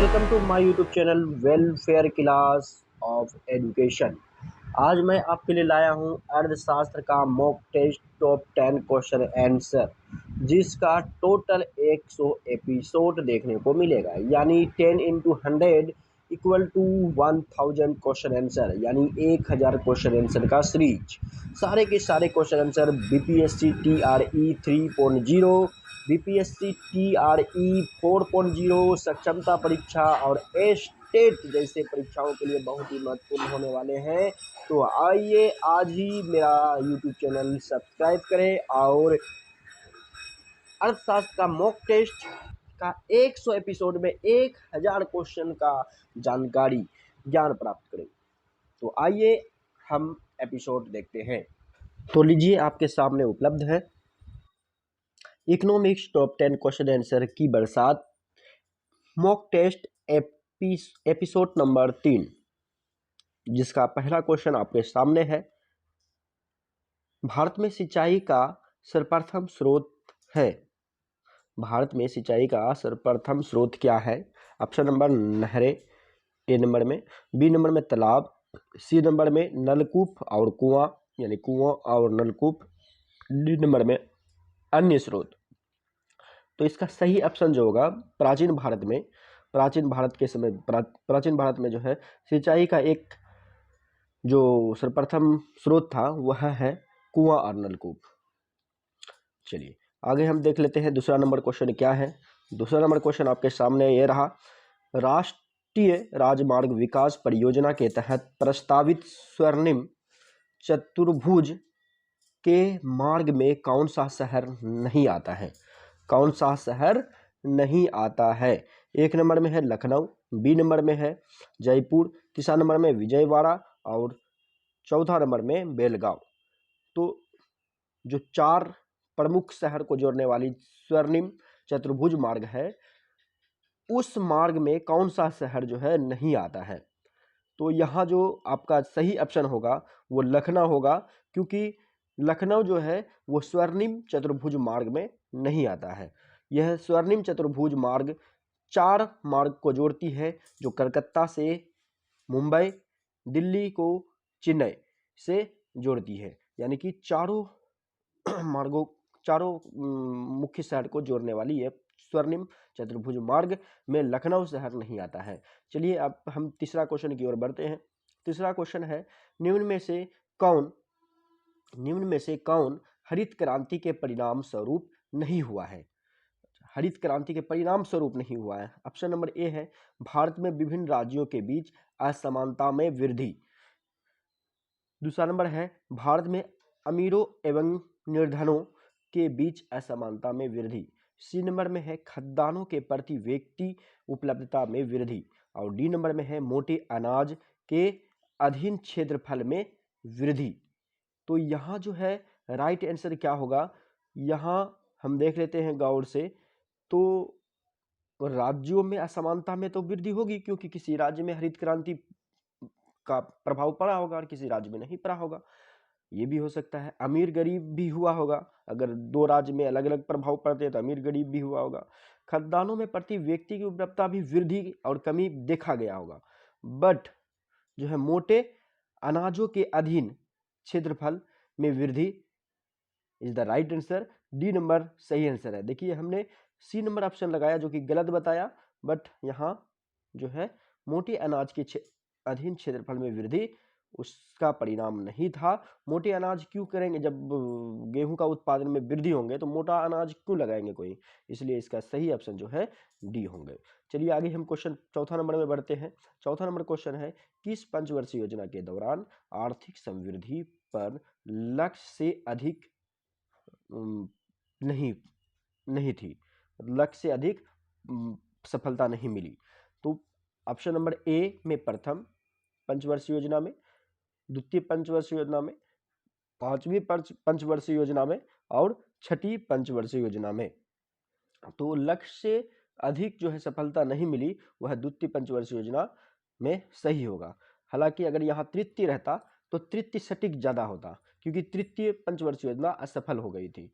Welcome to my YouTube channel welfare class of education. आज मैं आपके लिए लाया हूं अर्थशास्त्र का mock test top 10 question answer, जिसका टोटल 100 एपिसोड देखने को मिलेगा, यानी 10 into 100 equal to 1000 question answer, यानी 1000 क्वेश्चन आंसर का सीरीज। सारे के सारे question answer BPSC TRE 3.0, BPSC TRE 4.0, सक्षमता परीक्षा और स्टेट जैसे परीक्षाओं के लिए बहुत ही महत्वपूर्ण होने वाले हैं। तो आइए आज ही मेरा यूट्यूब चैनल सब्सक्राइब करें और अर्थशास्त्र का मॉक टेस्ट का 100 एपिसोड में 1000 क्वेश्चन का जानकारी ज्ञान प्राप्त करें। तो आइए हम एपिसोड देखते हैं। तो लीजिए, आपके सामने उपलब्ध है इकोनॉमिक्स टॉप 10 क्वेश्चन आंसर की बरसात मॉक टेस्ट एपिसोड नंबर 3, जिसका पहला क्वेश्चन आपके सामने है। भारत में सिंचाई का सर्वप्रथम स्रोत है। भारत में सिंचाई का सर्वप्रथम स्रोत क्या है? ऑप्शन नंबर नहरें ए नंबर में, बी नंबर में तालाब, सी नंबर में नलकूप और कुआं यानी कुआं और नलकूप, डी नंबर में अन्य स्रोत। तो इसका सही ऑप्शन जो होगा, प्राचीन भारत में जो है सिंचाई का एक जो सर्वप्रथम स्रोत था वह है कुआं और नलकूप। चलिए आगे हम देख लेते हैं दूसरा नंबर क्वेश्चन क्या है। दूसरा नंबर क्वेश्चन आपके सामने ये रहा। राष्ट्रीय राजमार्ग विकास परियोजना के तहत प्रस्तावित स्वर्णिम चतुर्भुज के मार्ग में कौन सा शहर नहीं आता है? कौन सा शहर नहीं आता है? एक नंबर में है लखनऊ, बी नंबर में है जयपुर, तीसरा नंबर में विजयवाड़ा और चौथा नंबर में बेलगांव। तो जो 4 प्रमुख शहर को जोड़ने वाली स्वर्णिम चतुर्भुज मार्ग है, उस मार्ग में कौन सा शहर जो है नहीं आता है? तो यहाँ जो आपका सही ऑप्शन होगा वो लखनऊ होगा, क्योंकि लखनऊ जो है वो स्वर्णिम चतुर्भुज मार्ग में नहीं आता है। यह स्वर्णिम चतुर्भुज मार्ग 4 मार्ग को जोड़ती है, जो कलकत्ता से मुंबई, दिल्ली को चेन्नई से जोड़ती है, यानी कि चारों मुख्य शहर को जोड़ने वाली ये स्वर्णिम चतुर्भुज मार्ग में लखनऊ शहर नहीं आता है। चलिए अब हम तीसरा क्वेश्चन की ओर बढ़ते हैं। तीसरा क्वेश्चन है, निम्न में से कौन हरित क्रांति के परिणाम स्वरूप नहीं हुआ है? हरित क्रांति के परिणाम स्वरूप नहीं हुआ है। ऑप्शन नंबर ए है भारत में विभिन्न राज्यों के बीच असमानता में वृद्धि। दूसरा नंबर है भारत में अमीरों एवं निर्धनों के बीच असमानता में वृद्धि। सी नंबर में है खाद्यान्नों के प्रति व्यक्ति उपलब्धता में वृद्धि। और डी नंबर में है मोटे अनाज के अधीन क्षेत्रफल में वृद्धि। तो यहाँ जो है राइट आंसर क्या होगा, यहाँ हम देख लेते हैं गौर से। तो राज्यों में असमानता में तो वृद्धि होगी, क्योंकि किसी राज्य में हरित क्रांति का प्रभाव पड़ा होगा और किसी राज्य में नहीं पड़ा होगा। ये भी हो सकता है अमीर गरीब भी हुआ होगा, अगर 2 राज्य में अलग अलग प्रभाव पड़ते हैं तो अमीर गरीब भी हुआ होगा। खाद्यान्नों में प्रति व्यक्ति की उपलब्धता भी वृद्धि और कमी देखा गया होगा, बट जो है मोटे अनाजों के अधीन क्षेत्रफल में वृद्धि is the right answer. D number सही आंसर है। देखिए हमने सी नंबर ऑप्शन लगाया जो कि गलत बताया, बट यहाँ जो है मोटे अनाज के अधीन क्षेत्रफल में वृद्धि उसका परिणाम नहीं था। मोटे अनाज क्यों करेंगे, जब गेहूं का उत्पादन में वृद्धि होंगे तो मोटा अनाज क्यों लगाएंगे कोई, इसलिए इसका सही ऑप्शन जो है डी होंगे। चलिए आगे हम क्वेश्चन चौथा नंबर में बढ़ते हैं। चौथा नंबर क्वेश्चन है, किस पंचवर्षीय योजना के दौरान आर्थिक समृद्धि पर लक्ष्य से अधिक नहीं थी, लक्ष्य से अधिक सफलता नहीं मिली? तो ऑप्शन नंबर ए में प्रथम पंचवर्षीय योजना में, द्वितीय पंचवर्षीय योजना में, पांचवी पंचवर्षीय योजना में और छठी पंचवर्षीय योजना में। तो लक्ष्य से अधिक जो है सफलता नहीं मिली, वह द्वितीय पंचवर्षीय योजना में सही होगा। हालांकि अगर यहाँ तृतीय रहता तो तृतीय सटीक ज्यादा होता, क्योंकि तृतीय पंचवर्षीय योजना असफल हो गई थी,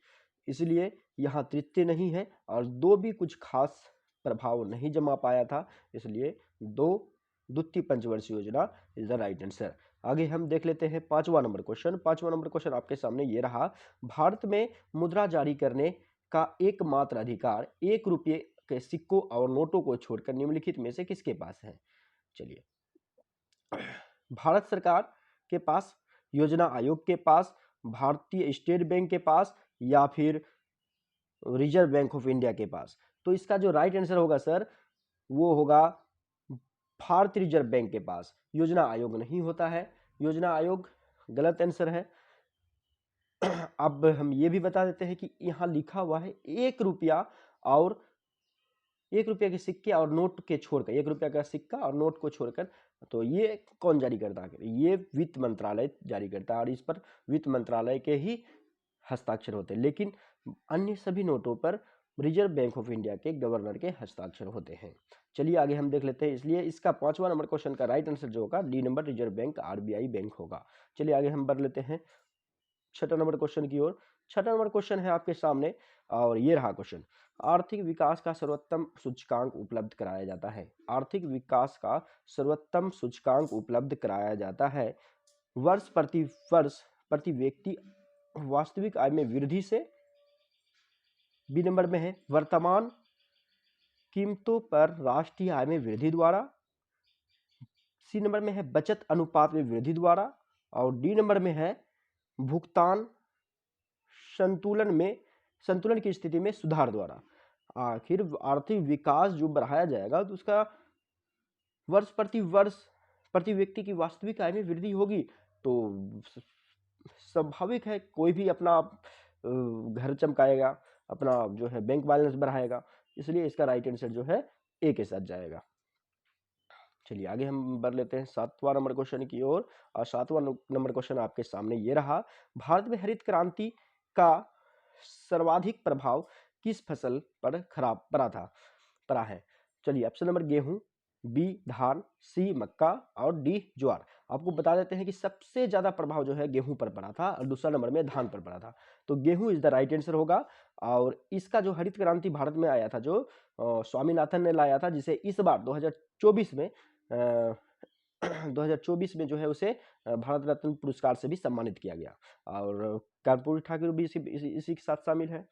इसलिए यहाँ तृतीय नहीं है। और 2 भी कुछ खास प्रभाव नहीं जमा पाया था, इसलिए द्वितीय पंचवर्षीय योजना इज द राइट आंसर। आगे हम देख लेते हैं 5वां नंबर क्वेश्चन। 5वां नंबर क्वेश्चन आपके सामने ये रहा, भारत में मुद्रा जारी करने का एकमात्र अधिकार 1 रुपये के सिक्कों और नोटों को छोड़कर निम्नलिखित में से किसके पास है? चलिए, भारत सरकार के पास, योजना आयोग के पास, भारतीय स्टेट बैंक के पास, या फिर रिजर्व बैंक ऑफ इंडिया के पास। तो इसका जो राइट आंसर होगा सर वो होगा भारतीय रिजर्व बैंक के पास। योजना आयोग नहीं होता है, योजना आयोग गलत आंसर है। अब हम ये भी बता देते हैं कि यहाँ लिखा हुआ है 1 रुपया और 1 रुपया के सिक्के और नोट के छोड़कर, 1 रुपया का सिक्का और नोट को छोड़कर, तो ये कौन जारी करता है? ये वित्त मंत्रालय जारी करता है और इस पर वित्त मंत्रालय के ही हस्ताक्षर होते हैं, लेकिन अन्य सभी नोटों पर रिजर्व बैंक ऑफ इंडिया के गवर्नर के हस्ताक्षर होते हैं। चलिए आगे हम देख लेते हैं, इसलिए इसका 5वां नंबर क्वेश्चन का राइट आंसर जो होगा D number, reserve bank, RBI bank होगा। चलिए आगे हम बढ़ लेते हैं 6 नंबर क्वेश्चन की ओर। 6 नंबर क्वेश्चन है आपके सामने और ये रहा क्वेश्चन, आर्थिक विकास का सर्वोत्तम सूचकांक उपलब्ध कराया जाता है। आर्थिक विकास का सर्वोत्तम सूचकांक उपलब्ध कराया जाता है वर्ष प्रति व्यक्ति वास्तविक आय में वृद्धि से, बी नंबर में है वर्तमान कीमतों पर राष्ट्रीय आय में वृद्धि द्वारा, सी नंबर में है बचत अनुपात में वृद्धि द्वारा, और डी नंबर में है भुगतान संतुलन की स्थिति में सुधार द्वारा। आखिर आर्थिक विकास जो बढ़ाया जाएगा तो उसका वर्ष प्रति व्यक्ति की वास्तविक आय में वृद्धि होगी, तो स्वाभाविक है कोई भी अपना घर चमकाएगा, अपना जो है बैंक बैलेंस बढ़ाएगा, इसलिए इसका राइट आंसर जो है ए के साथ जाएगा। चलिए आगे हम बढ़ लेते हैं 7वां नंबर क्वेश्चन की ओर, और 7वां नंबर क्वेश्चन आपके सामने ये रहा, भारत में हरित क्रांति का सर्वाधिक प्रभाव किस फसल पर पड़ा है? चलिए ऑप्शन नंबर गेहूं, बी धान, सी मक्का और डी ज्वार। आपको बता देते हैं कि सबसे ज्यादा प्रभाव जो है गेहूं पर पड़ा था और दूसरा नंबर में धान पर पड़ा था, तो गेहूं इज द राइट आंसर होगा। और इसका जो हरित क्रांति भारत में आया था, जो स्वामीनाथन ने लाया था, जिसे इस बार 2024 में 2024 में जो है उसे भारत रत्न पुरस्कार से भी सम्मानित किया गया, और कर्पूरी ठाकुर भी इसी के साथ शामिल है।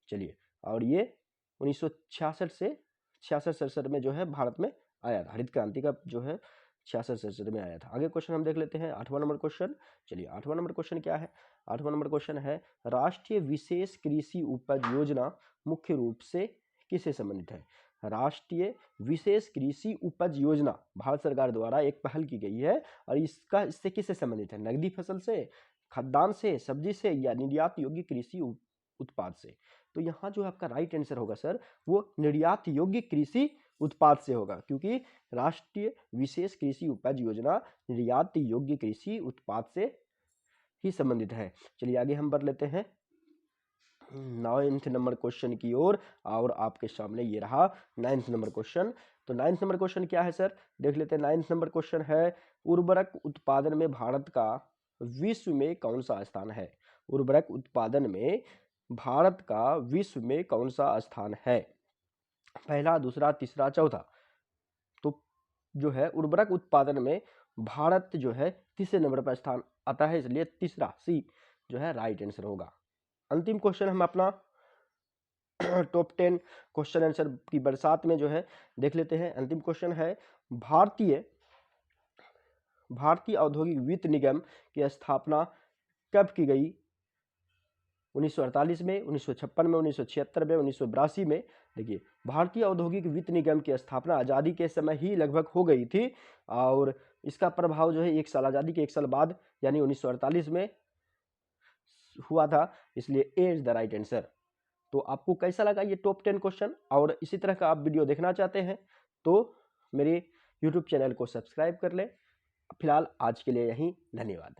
चलिए, और ये 1966 से 66-67 में जो है भारत में आया था, हरित क्रांति का जो है 66-67 में आया था। आगे क्वेश्चन हम देख लेते हैं 8वां नंबर क्वेश्चन। चलिए 8वां नंबर क्वेश्चन क्या है? 8वां नंबर क्वेश्चन है, राष्ट्रीय विशेष कृषि उपज योजना मुख्य रूप से किससे संबंधित है? राष्ट्रीय विशेष कृषि उपज योजना भारत सरकार द्वारा एक पहल की गई है, और इससे किससे संबंधित है? नकदी फसल से, खाद्यान्न से, सब्जी से, या निर्यात योग्य कृषि उत्पाद से? तो यहाँ जो आपका राइट आंसर होगा सर वो निर्यात योग्य कृषि उत्पाद से होगा, क्योंकि राष्ट्रीय विशेष कृषि उपज योजना निर्यात योग्य कृषि उत्पाद से ही संबंधित है। चलिए आगे हम बढ़ लेते हैं 9th नंबर क्वेश्चन की ओर, और आपके सामने ये रहा 9th नंबर क्वेश्चन। तो 9th नंबर क्वेश्चन क्या है सर? देख लेते हैं। 9th नंबर क्वेश्चन है, उर्वरक उत्पादन में भारत का विश्व में कौन सा स्थान है? उर्वरक उत्पादन में भारत का विश्व में कौन सा स्थान है? पहला, दूसरा, तीसरा, चौथा। तो जो है उर्वरक उत्पादन में भारत जो है तीसरे नंबर पर स्थान आता है, इसलिए तीसरा, सी जो है राइट आंसर होगा। अंतिम क्वेश्चन हम अपना टॉप 10 क्वेश्चन आंसर की बरसात में जो है देख लेते हैं। अंतिम क्वेश्चन है, भारतीय औद्योगिक वित्त निगम की स्थापना कब की गई? 1948 में, 1956 में, 1976 में, 1982 में। देखिए, भारतीय औद्योगिक वित्त निगम की स्थापना आज़ादी के समय ही लगभग हो गई थी, और इसका प्रभाव जो है 1 साल, आज़ादी के 1 साल बाद यानी 1948 में हुआ था, इसलिए ए इज द राइट आंसर। तो आपको कैसा लगा ये टॉप 10 क्वेश्चन? और इसी तरह का आप वीडियो देखना चाहते हैं तो मेरे यूट्यूब चैनल को सब्सक्राइब कर लें। फिलहाल आज के लिए यहीं, धन्यवाद।